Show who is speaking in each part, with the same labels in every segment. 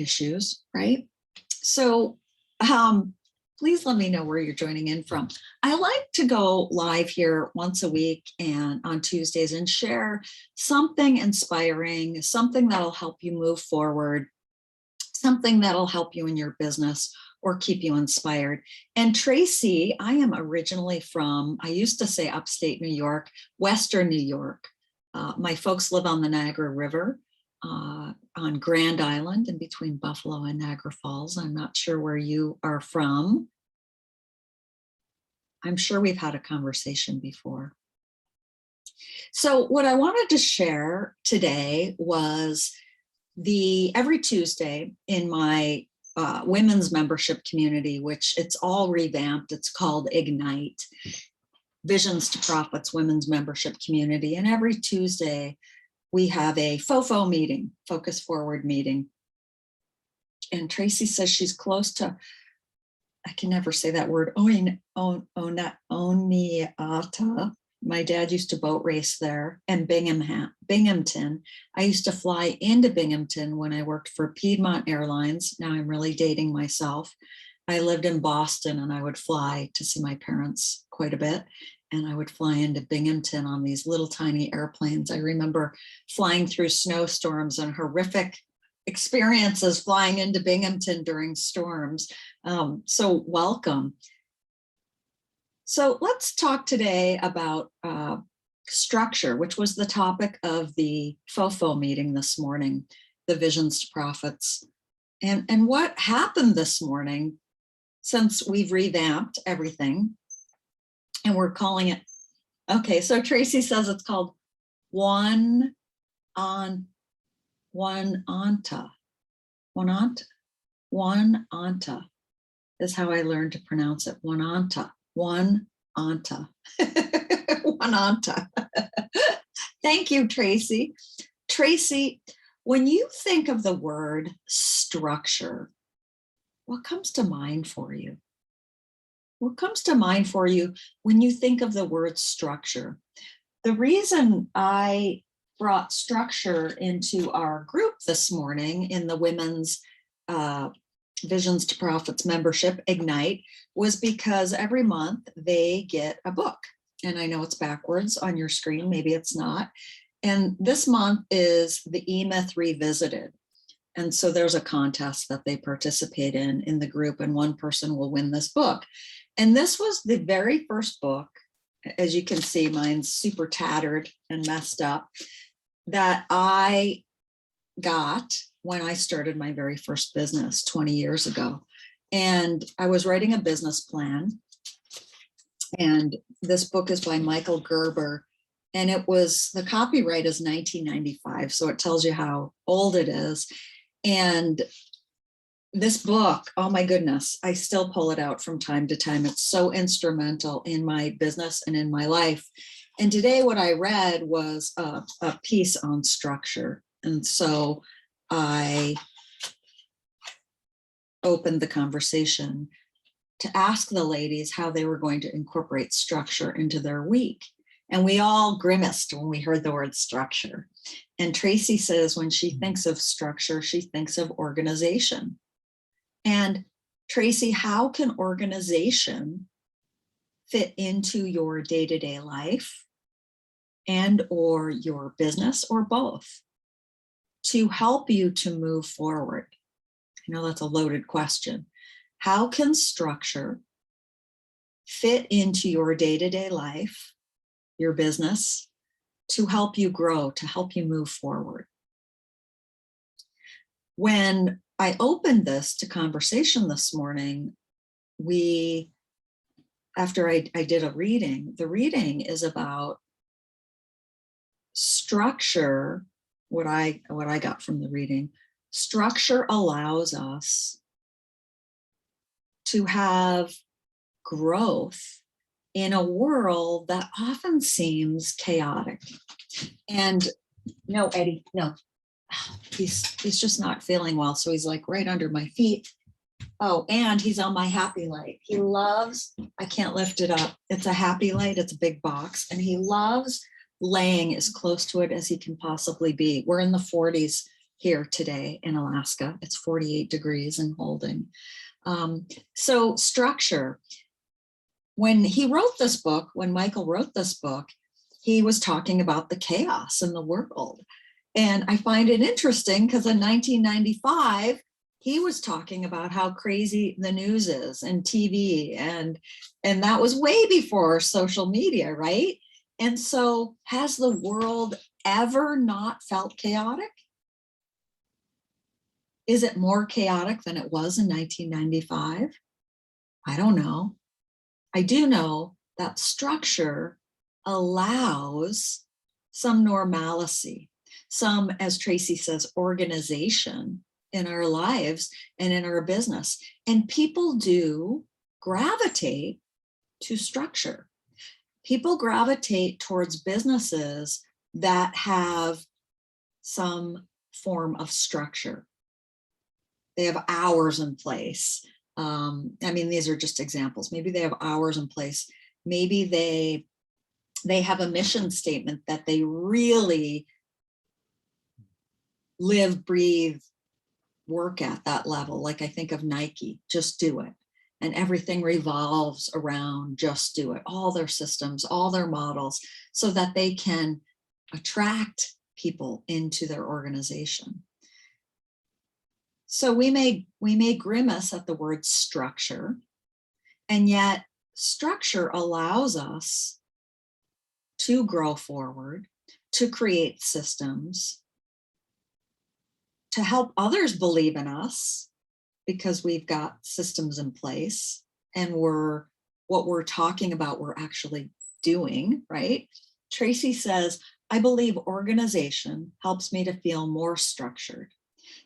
Speaker 1: issues, right? So please let me know where you're joining in from. I like to go live here once a week and on Tuesdays and share something inspiring, something that'll help you move forward, something that'll help you in your business or keep you inspired. And Tracy, I am originally from, I used to say upstate New York, Western New York. My folks live on the Niagara River on Grand Island in between Buffalo and Niagara Falls. I'm not sure where you are from. I'm sure we've had a conversation before. So what I wanted to share today was every Tuesday in my women's membership community, which it's all revamped. It's called Ignite, Visions to Profits Women's Membership Community. And every Tuesday we have a FOFO meeting, Focus Forward meeting. And Tracy says she's close to, I can never say that word, Oneata. My dad used to boat race there, and Binghamton. I used to fly into Binghamton when I worked for Piedmont Airlines. Now I'm really dating myself. I lived in Boston and I would fly to see my parents quite a bit. And I would fly into Binghamton on these little tiny airplanes. I remember flying through snowstorms and horrific experiences flying into Binghamton during storms. So welcome. So let's talk today about structure, which was the topic of the FOFO meeting this morning, the Visions to Profits. And what happened this morning, since we've revamped everything, and we're calling it, okay, so Tracy says it's called Oneata is how I learned to pronounce it, Oneata. Oneata. Thank you, Tracy. Tracy, when you think of the word structure, what comes to mind for you? What comes to mind for you when you think of the word structure? The reason I brought structure into our group this morning in the women's Visions to Profits membership, Ignite, was because every month they get a book. And I know it's backwards on your screen, maybe it's not. And this month is the E-Myth Revisited. And so there's a contest that they participate in the group, and one person will win this book. And this was the very first book, as you can see, mine's super tattered and messed up, that I got when I started my very first business 20 years ago. And I was writing a business plan. And this book is by Michael Gerber. And it was, the copyright is 1995. So it tells you how old it is. And this book, oh my goodness, I still pull it out from time to time. It's so instrumental in my business and in my life. And today what I read was a piece on structure. And so I opened the conversation to ask the ladies how they were going to incorporate structure into their week. And we all grimaced when we heard the word structure. And Tracy says when she thinks of structure, she thinks of organization. And Tracy, how can organization fit into your day-to-day life and or your business, or both, to help you to move forward? I know that's a loaded question. How can structure fit into your day-to-day life, your business, to help you grow, to help you move forward? When I opened this to conversation this morning, after I did a reading, the reading is about structure. What I got from the reading, structure allows us to have growth in a world that often seems chaotic. And no, Eddie, no, he's just not feeling well. So he's like right under my feet. Oh, and he's on my Happy Light. He loves, I can't lift it up. It's a Happy Light, it's a big box, and he loves laying as close to it as he can possibly be. We're in the 40s here today in Alaska. It's 48 degrees and holding. So structure. When he wrote this book, when Michael wrote this book, he was talking about the chaos in the world. And I find it interesting because in 1995, he was talking about how crazy the news is and TV, and that was way before social media, right? And so has the world ever not felt chaotic? Is it more chaotic than it was in 1995? I don't know. I do know that structure allows some normalcy, some, as Tracy says, organization in our lives and in our business. And people do gravitate to structure. People gravitate towards businesses that have some form of structure. They have hours in place. I mean, these are just examples. Maybe they have hours in place. Maybe they have a mission statement that they really live, breathe, work at that level. Like I think of Nike, just do it. And everything revolves around just do it. All their systems, all their models, so that they can attract people into their organization. So we may grimace at the word structure, and yet structure allows us to grow forward, to create systems, to help others believe in us because we've got systems in place and what we're talking about, we're actually doing, right? Tracy says, I believe organization helps me to feel more structured.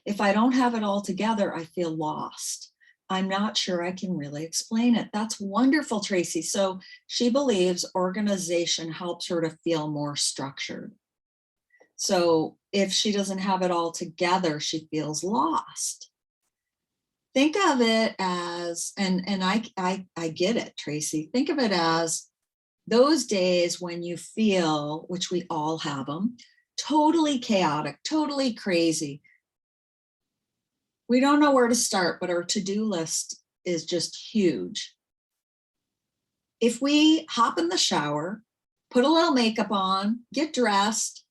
Speaker 1: If I don't have it all together, I feel lost. I'm not sure I can really explain it. That's wonderful, Tracy. So she believes organization helps her to feel more structured. So if she doesn't have it all together, she feels lost. Think of it as, and I get it, Tracy. Think of it as those days when you feel, which we all have them, totally chaotic, totally crazy. We don't know where to start, but our to-do list is just huge. If we hop in the shower, put a little makeup on, get dressed,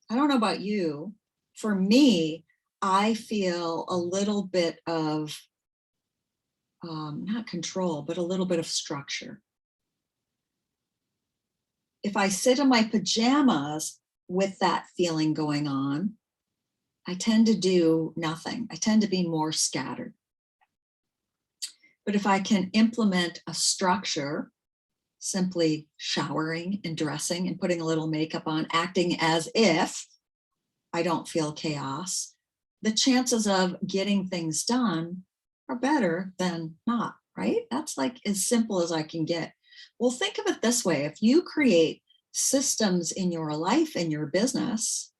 Speaker 1: I don't know about you, for me, I feel a little bit of, not control, but a little bit of structure. If I sit in my pajamas with that feeling going on, I tend to do nothing. I tend to be more scattered. But if I can implement a structure, simply showering and dressing and putting a little makeup on, acting as if I don't feel chaos, the chances of getting things done are better than not, right? That's like as simple as I can get. Well, think of it this way. If you create systems in your life and your business,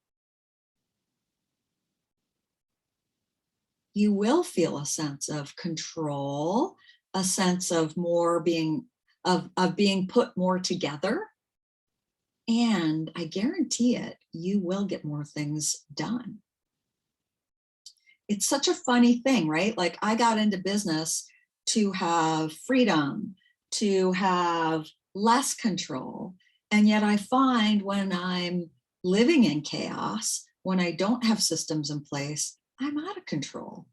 Speaker 1: you will feel a sense of control, a sense of more being, of being put more together. And I guarantee it, you will get more things done. It's such a funny thing, right? Like I got into business to have freedom, to have less control. And yet I find when I'm living in chaos, when I don't have systems in place, I'm out of control.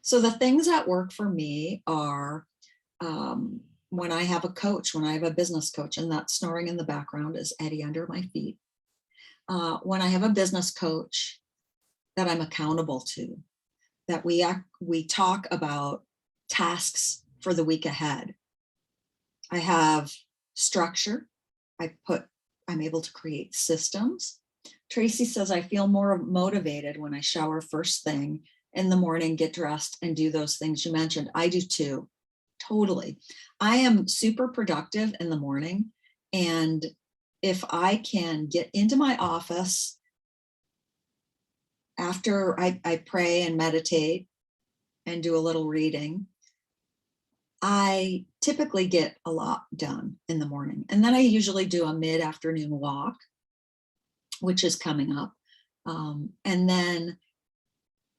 Speaker 1: So the things that work for me are when I have a coach, when I have a business coach, and that snoring in the background is Eddie under my feet. When I have a business coach that I'm accountable to, that we talk about tasks for the week ahead. I have structure. I'm able to create systems. Tracy says, I feel more motivated when I shower first thing in the morning, get dressed and do those things you mentioned. I do too, totally. I am super productive in the morning. And if I can get into my office after I pray and meditate and do a little reading, I typically get a lot done in the morning. And then I usually do a mid-afternoon walk, which is coming up. And then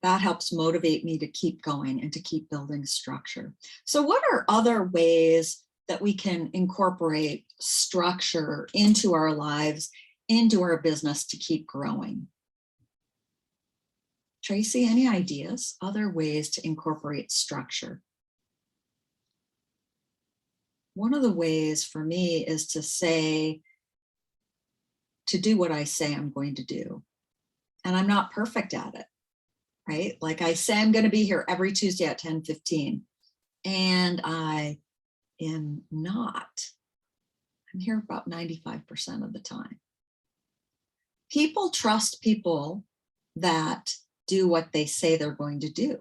Speaker 1: that helps motivate me to keep going and to keep building structure. So what are other ways that we can incorporate structure into our lives, into our business to keep growing? Tracy, any ideas? Other ways to incorporate structure? One of the ways for me is to do what I say I'm going to do. And I'm not perfect at it, right? Like I say, I'm going to be here every Tuesday at 10:15, and I am not. I'm here about 95% of the time. People trust people that do what they say they're going to do.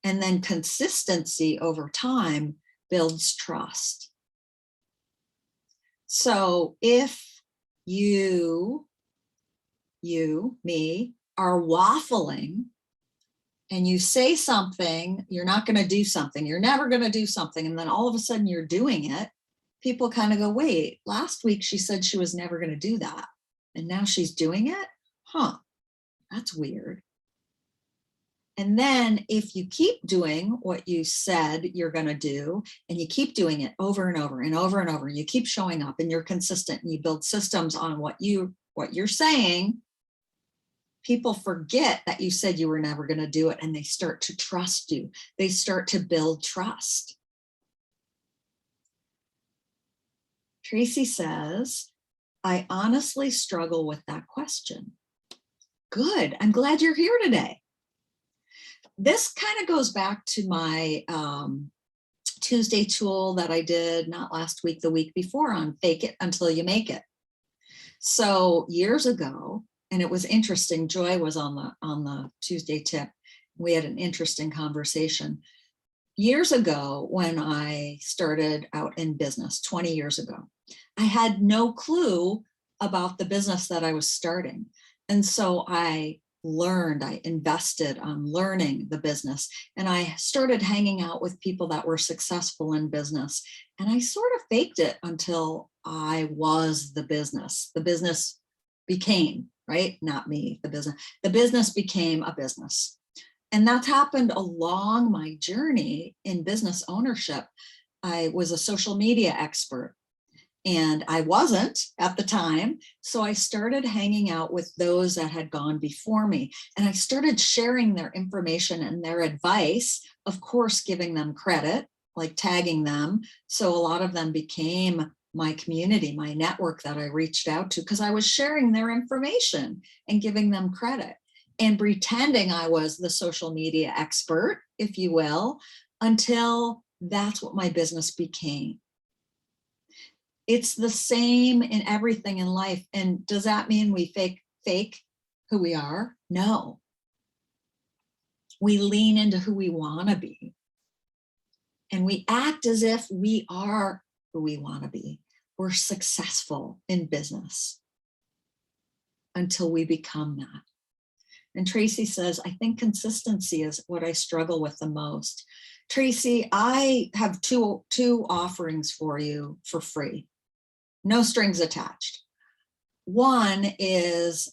Speaker 1: And then consistency over time builds trust. So if me, are waffling and you say something, you're not going to do something, you're never going to do something, and then all of a sudden you're doing it, people kind of go, wait, last week she said she was never going to do that, and now she's doing it? Huh, that's weird. And then if you keep doing what you said you're going to do, and you keep doing it over and over and over and over, you keep showing up and you're consistent and you build systems on what you're saying, people forget that you said you were never going to do it, and they start to trust you. They start to build trust. Tracy says, I honestly struggle with that question. Good. I'm glad you're here today. This kind of goes back to my Tuesday tool that I did not last week, the week before, on fake it until you make it. So years ago, and it was interesting, Joy was on the Tuesday tip. We had an interesting conversation. Years ago, when I started out in business, 20 years ago, I had no clue about the business that I was starting. And so I invested on learning the business, and I started hanging out with people that were successful in business. And I sort of faked it until I was the business. The business became, right? Not me, the business. The business became a business. And that's happened along my journey in business ownership. I was a social media expert, and I wasn't at the time. So I started hanging out with those that had gone before me, and I started sharing their information and their advice, of course, giving them credit, like tagging them. So a lot of them became my community, my network that I reached out to, because I was sharing their information and giving them credit and pretending I was the social media expert, if you will, until that's what my business became. It's the same in everything in life. And does that mean we fake who we are? No. We lean into who we want to be. And we act as if we are who we want to be. We're successful in business until we become that. And Tracy says, I think consistency is what I struggle with the most. Tracy, I have two offerings for you for free. No strings attached. One is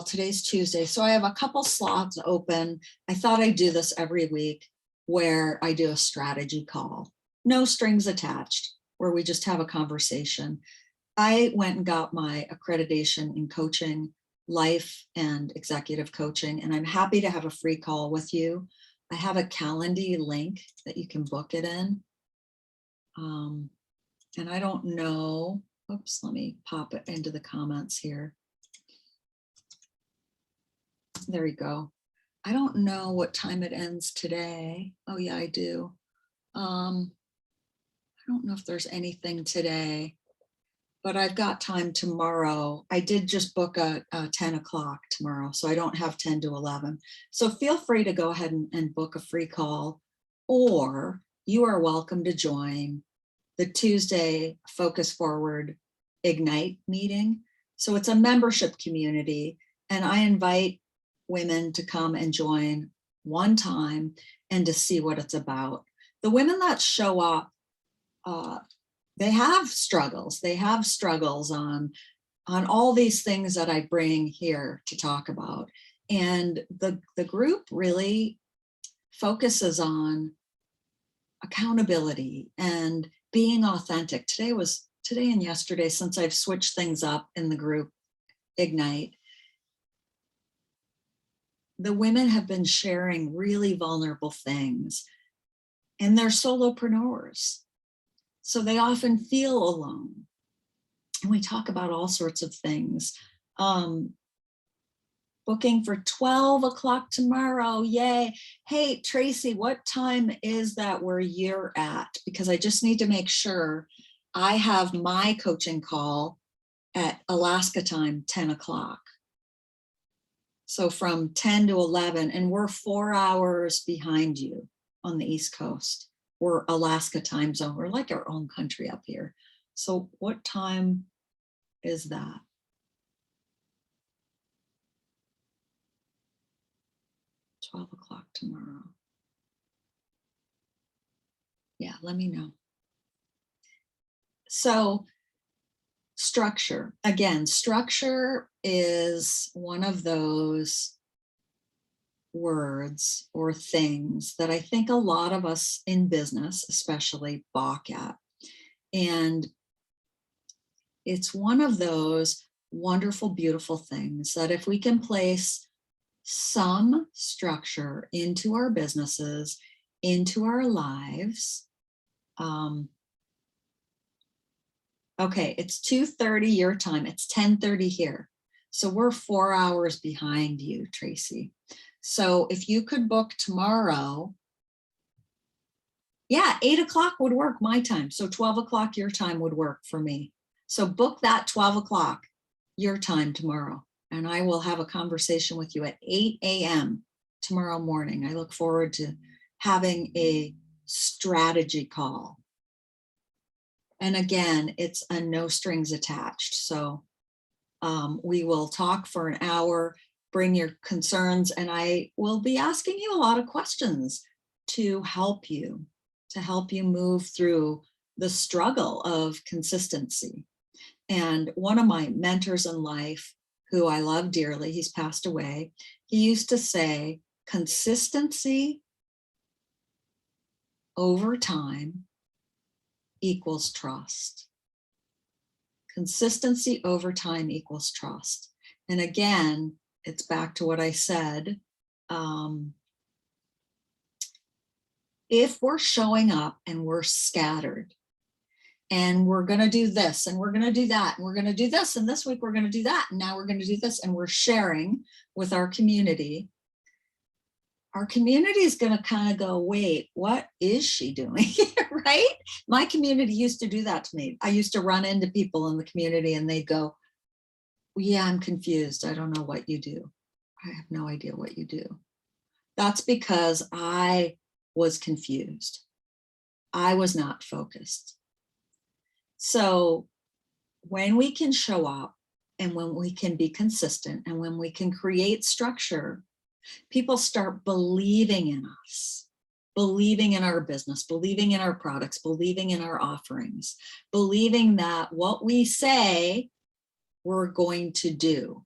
Speaker 1: today's Tuesday, so I have a couple slots open. I thought I'd do this every week, where I do a strategy call. No strings attached, where we just have a conversation. I went and got my accreditation in coaching, life and executive coaching, and I'm happy to have a free call with you. I have a Calendly link that you can book it in. And I don't know, oops, let me pop it into the comments here. There we go. I don't know what time it ends today. Oh yeah, I do. I don't know if there's anything today, but I've got time tomorrow. I did just book a 10 o'clock tomorrow, so I don't have 10 to 11. So feel free to go ahead and book a free call, or you are welcome to join the Tuesday Focus Forward Ignite meeting. So it's a membership community, and I invite women to come and join one time and to see what it's about. The women that show up, they have struggles. They have struggles on on all these things that I bring here to talk about. And the group really focuses on accountability and being authentic. Today and yesterday, since I've switched things up in the group Ignite, the women have been sharing really vulnerable things, and they're solopreneurs. So they often feel alone. And we talk about all sorts of things. Booking for 12 o'clock tomorrow, yay. Hey, Tracy, what time is that where you're at? Because I just need to make sure I have my coaching call at Alaska time, 10 o'clock. So from 10 to 11, and we're 4 hours behind you on the East Coast. We're Alaska time zone. We're like our own country up here. So what time is that? $12 o'clock tomorrow. Yeah, let me know. So structure, again, structure is one of those words or things that I think a lot of us in business especially balk at. And it's one of those wonderful, beautiful things that if we can place some structure into our businesses, into our lives. Okay, it's 2:30 your time. It's 10:30 here. So we're 4 hours behind you, Tracy. So if you could book tomorrow, yeah, 8 o'clock would work my time. So 12 o'clock your time would work for me. So book that 12 o'clock your time tomorrow, and I will have a conversation with you at 8 a.m. tomorrow morning. I look forward to having a strategy call. And again, it's a no strings attached. So we will talk for an hour, bring your concerns, and I will be asking you a lot of questions to help you move through the struggle of consistency. And one of my mentors in life, who I love dearly, he's passed away, he used to say, consistency over time equals trust. Consistency over time equals trust. And again, it's back to what I said. If we're showing up and we're scattered, and we're going to do this, and we're going to do that, and we're going to do this, and this week we're going to do that, and now we're going to do this, and we're sharing with our community is going to kind of go, wait, what is she doing? Right? My community used to do that to me. I used to run into people in the community and they'd go, yeah, I'm confused. I don't know what you do. I have no idea what you do. That's because I was confused. I was not focused. So when we can show up and when we can be consistent and when we can create structure, people start believing in us, believing in our business, believing in our products, believing in our offerings, believing that what we say we're going to do.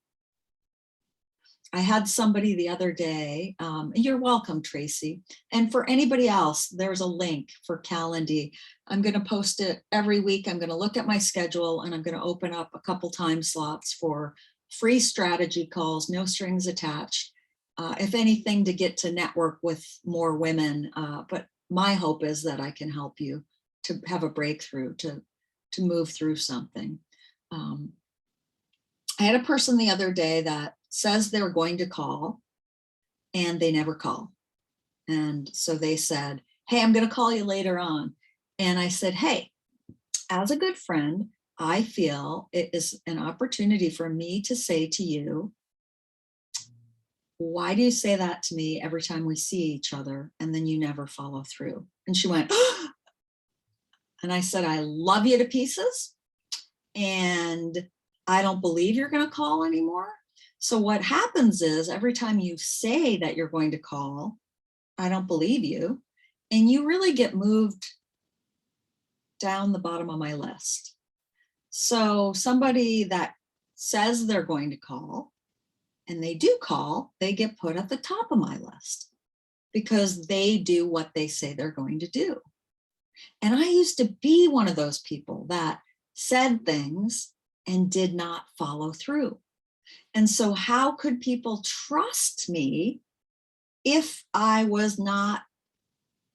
Speaker 1: I had somebody the other day, you're welcome, Tracy. And for anybody else, there's a link for Calendly. I'm going to post it every week. I'm going to look at my schedule and I'm going to open up a couple time slots for free strategy calls, no strings attached. If anything, to get to network with more women. But my hope is that I can help you to have a breakthrough, to move through something. I had a person the other day that says they're going to call and they never call. And so they said, hey, I'm going to call you later on. And I said, hey, as a good friend, I feel it is an opportunity for me to say to you, why do you say that to me every time we see each other and then you never follow through? And she went, and I said, I love you to pieces and I don't believe you're going to call anymore. So what happens is every time you say that you're going to call, I don't believe you, and you really get moved down the bottom of my list. So somebody that says they're going to call, and they do call, they get put at the top of my list because they do what they say they're going to do. And I used to be one of those people that said things and did not follow through. And so how could people trust me if I was not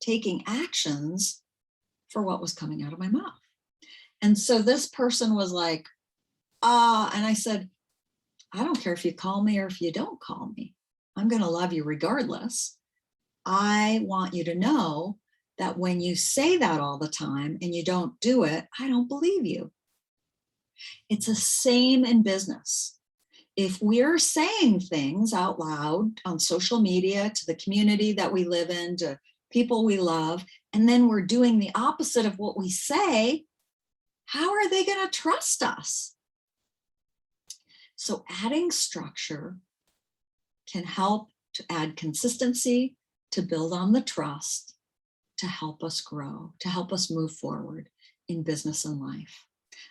Speaker 1: taking actions for what was coming out of my mouth? And so this person was like, and I said, I don't care if you call me or if you don't call me. I'm going to love you regardless. I want you to know that when you say that all the time and you don't do it, I don't believe you. It's the same in business. If we're saying things out loud on social media to the community that we live in, to people we love, and then we're doing the opposite of what we say, how are they going to trust us? So adding structure can help to add consistency, to build on the trust, to help us grow, to help us move forward in business and life.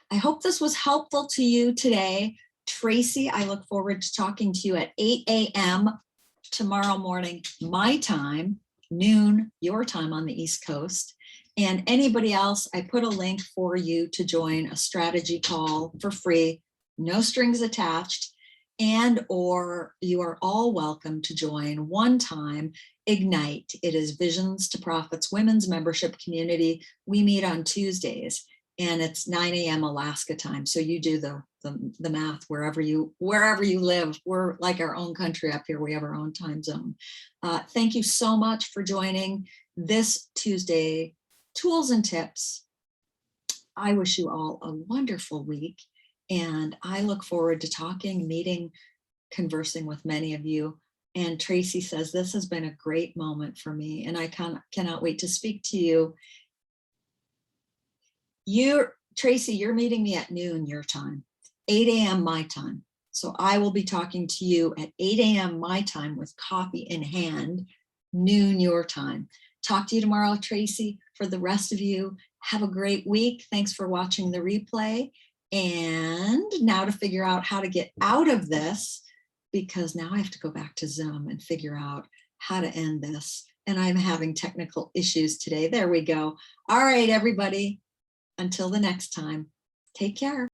Speaker 1: I hope this was helpful to you today. Tracy, I look forward to talking to you at 8 a.m. tomorrow morning, my time, noon, your time on the East Coast. And anybody else, I put a link for you to join a strategy call for free, no strings attached, and or you are all welcome to join one time Ignite. It is Visions to Profits women's membership community. We meet on Tuesdays and it's 9 a.m. Alaska time. So you do the math wherever you live. We're like our own country up here. We have our own time zone. Thank you so much for joining this Tuesday Tools and Tips. I wish you all a wonderful week. And I look forward to talking, meeting, conversing with many of you. And Tracy says, this has been a great moment for me. And I cannot wait to speak to you. Tracy, you're meeting me at noon your time, 8 a.m. my time. So I will be talking to you at 8 a.m. my time with coffee in hand, noon your time. Talk to you tomorrow, Tracy. For the rest of you, have a great week. Thanks for watching the replay. And now to figure out how to get out of this, because now I have to go back to Zoom and figure out how to end this. And I'm having technical issues today. There we go. All right, everybody. Until the next time, take care.